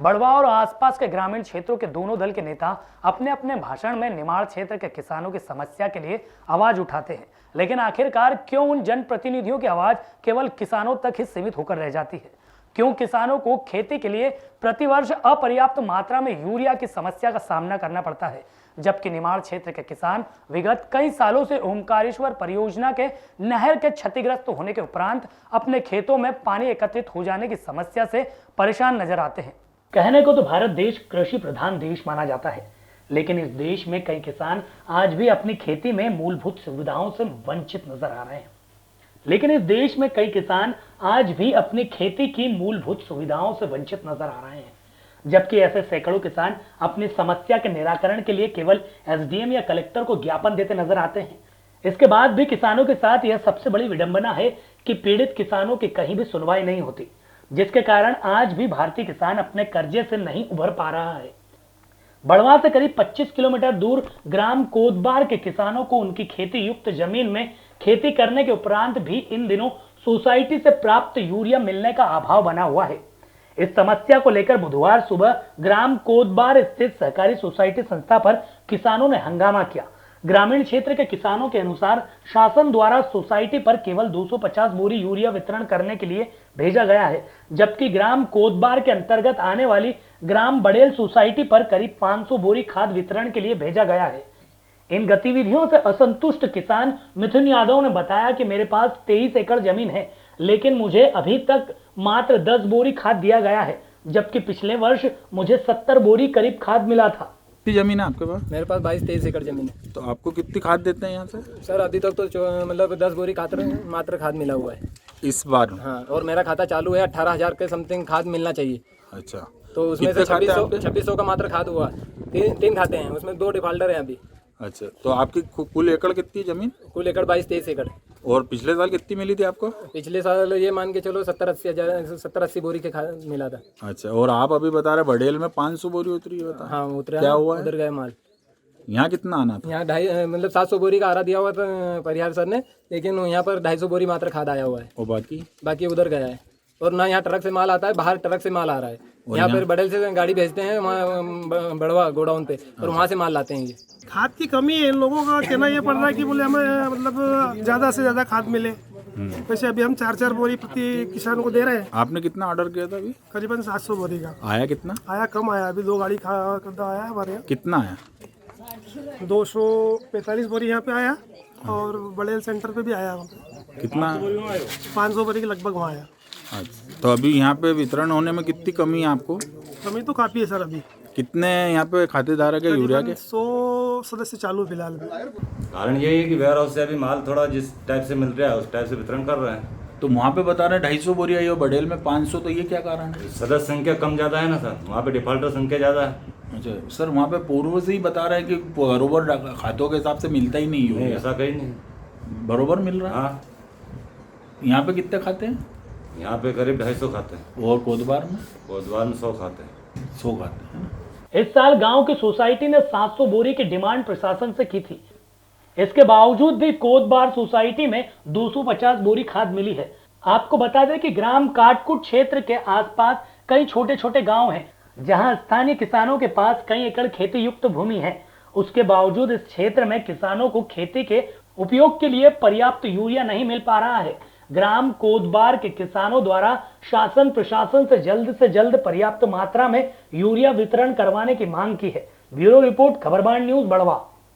बड़वा और आसपास के ग्रामीण क्षेत्रों के दोनों दल के नेता अपने अपने भाषण में निमाड़ क्षेत्र के किसानों की समस्या के लिए आवाज उठाते हैं, लेकिन आखिरकार क्यों उन जनप्रतिनिधियों की आवाज केवल किसानों तक ही सीमित होकर रह जाती है? क्यों किसानों को खेती के लिए प्रतिवर्ष अपर्याप्त मात्रा में यूरिया की समस्या का सामना करना पड़ता है, जबकि निमाड़ क्षेत्र के किसान विगत कई सालों से ओमकारेश्वर परियोजना के नहर के क्षतिग्रस्त होने के उपरांत अपने खेतों में पानी एकत्रित हो जाने की समस्या से परेशान नजर आते हैं। कहने को तो भारत देश कृषि प्रधान देश माना जाता है, लेकिन इस देश में कई किसान आज भी अपनी खेती में मूलभूत सुविधाओं से वंचित नजर आ रहे हैं। जबकि ऐसे सैकड़ों किसान अपनी समस्या के निराकरण के लिए केवल एसडीएम या कलेक्टर को ज्ञापन देते नजर आते हैं। इसके बाद भी किसानों के साथ यह सबसे बड़ी विडंबना है कि पीड़ित किसानों की कहीं भी सुनवाई नहीं होती, जिसके कारण आज भी भारतीय किसान अपने कर्जे से नहीं उभर पा रहा है। बड़वा से करीब 25 किलोमीटर दूर ग्राम कोदबार के किसानों को उनकी खेती युक्त जमीन में खेती करने के उपरांत भी इन दिनों सोसाइटी से प्राप्त यूरिया मिलने का अभाव बना हुआ है। इस समस्या को लेकर बुधवार सुबह ग्राम कोदबार स्थित सहकारी सोसाइटी संस्था पर किसानों ने हंगामा किया। ग्रामीण क्षेत्र के किसानों के अनुसार शासन द्वारा सोसाइटी पर केवल 250 बोरी यूरिया वितरण करने के लिए भेजा गया है, जबकि ग्राम कोदबार के अंतर्गत आने वाली ग्राम बड़ेल सोसाइटी पर करीब 500 बोरी खाद वितरण के लिए भेजा गया है। इन गतिविधियों से असंतुष्ट किसान मिथुन यादव ने बताया कि मेरे पास 23 एकड़ जमीन है, लेकिन मुझे अभी तक मात्र 10 बोरी खाद दिया गया है, जबकि पिछले वर्ष मुझे 70 बोरी करीब खाद मिला था। कितनी जमीन है आपके पास? मेरे पास 22-23 एकड़ जमीन है। तो आपको कितनी खाद देते हैं यहाँ से? सर अभी तक तो मतलब 10 बोरी मात्र खाद मिला हुआ है इस बार? हाँ, और मेरा खाता चालू है। 18,000 के समथिंग खाद मिलना चाहिए। अच्छा, तो उसमें से 2600 का मात्र खाद हुआ। तीन खाते हैं, उसमें 2 डिफाल्टर हैं अभी। अच्छा, तो आपकी कुल एकड़ कितनी जमीन? कुल एकड़ 22-23 एकड़। और पिछले साल कितनी मिली थी आपको? पिछले साल ये मान के चलो 70-80 बोरी के खाद मिला था। अच्छा, और आप अभी बता रहे बड़ेल में 500 बोरी उतरी है, बता। हाँ उतरा। क्या हुआ? उधर गए माल। यहाँ कितना आना था? यहाँ 700 बोरी का आरा दिया हुआ था परिहार सर ने, लेकिन यहाँ पर 250 बोरी मात्र खाद आया हुआ है। और बाकी उधर गया है। और ना यहाँ ट्रक से माल आता है, बाहर ट्रक से माल आ रहा है। यहाँ पर बड़ेल से गाड़ी भेजते हैं वहाँ बड़वा गोडाउन पे, और वहाँ से माल लाते हैं। ये खाद की कमी है। इन लोगों का कहना ये पड़ रहा है कि बोले हमें मतलब ज़्यादा से ज़्यादा खाद मिले। वैसे अभी हम 4-4 बोरी प्रति किसान को दे रहे हैं। आपने कितना ऑर्डर किया था अभी? करीबन 700 बोरी का। आया कितना? आया कम आया, अभी 2 गाड़ी आया हमारे यहाँ। कितना आया? 245 बोरी यहाँ पे आया, और बड़ेल सेंटर पे भी आया। कितना? 500 बोरी के लगभग वहाँ आया। अच्छा, तो अभी यहाँ पे वितरण होने में कितनी कमी है आपको? कमी तो काफ़ी है सर। अभी कितने यहाँ पे खातेदारक है यूरिया के? 100 सदस्य चालू फिलहाल में। कारण यही है कि वेयर हाउस से अभी माल थोड़ा जिस टाइप से मिल रहा है उस टाइप से वितरण कर रहे हैं। तो वहाँ पे बता रहे हैं 250 बोरी आई और बड़ेल में 500, तो ये क्या कारण है? सदस्य संख्या कम ज़्यादा है ना सर, वहाँ पे डिफॉल्टर संख्या ज़्यादा है। अच्छा सर, वहाँ पे पूर्व से ही बता रहे हैं कि बरोबर खातों के हिसाब से मिलता ही नहीं नहीं, है। ऐसा कहीं नहीं, बरोबर मिल रहा है। हाँ, यहाँ पे कितने खाते हैं? यहाँ पे करीब 250 खाते हैं। और कोदबार में? कोदवार में 100 खाते हैं। 100 खाते हैं। इस साल गांव की सोसाइटी ने 700 बोरी की डिमांड प्रशासन से की थी। इसके बावजूद भी कोदबार सोसाइटी में 250 बोरी खाद मिली है। आपको बता दें कि ग्राम काटकुट क्षेत्र के आसपास कई छोटे छोटे गांव हैं, जहां स्थानीय किसानों के पास कई एकड़ खेती युक्त भूमि है। उसके बावजूद इस क्षेत्र में किसानों को खेती के उपयोग के लिए पर्याप्त यूरिया नहीं मिल पा रहा है। ग्राम कोदबार के किसानों द्वारा शासन प्रशासन से जल्द पर्याप्त मात्रा में यूरिया वितरण करवाने की मांग की है। ब्यूरो रिपोर्ट, खबरबान न्यूज, बड़वा।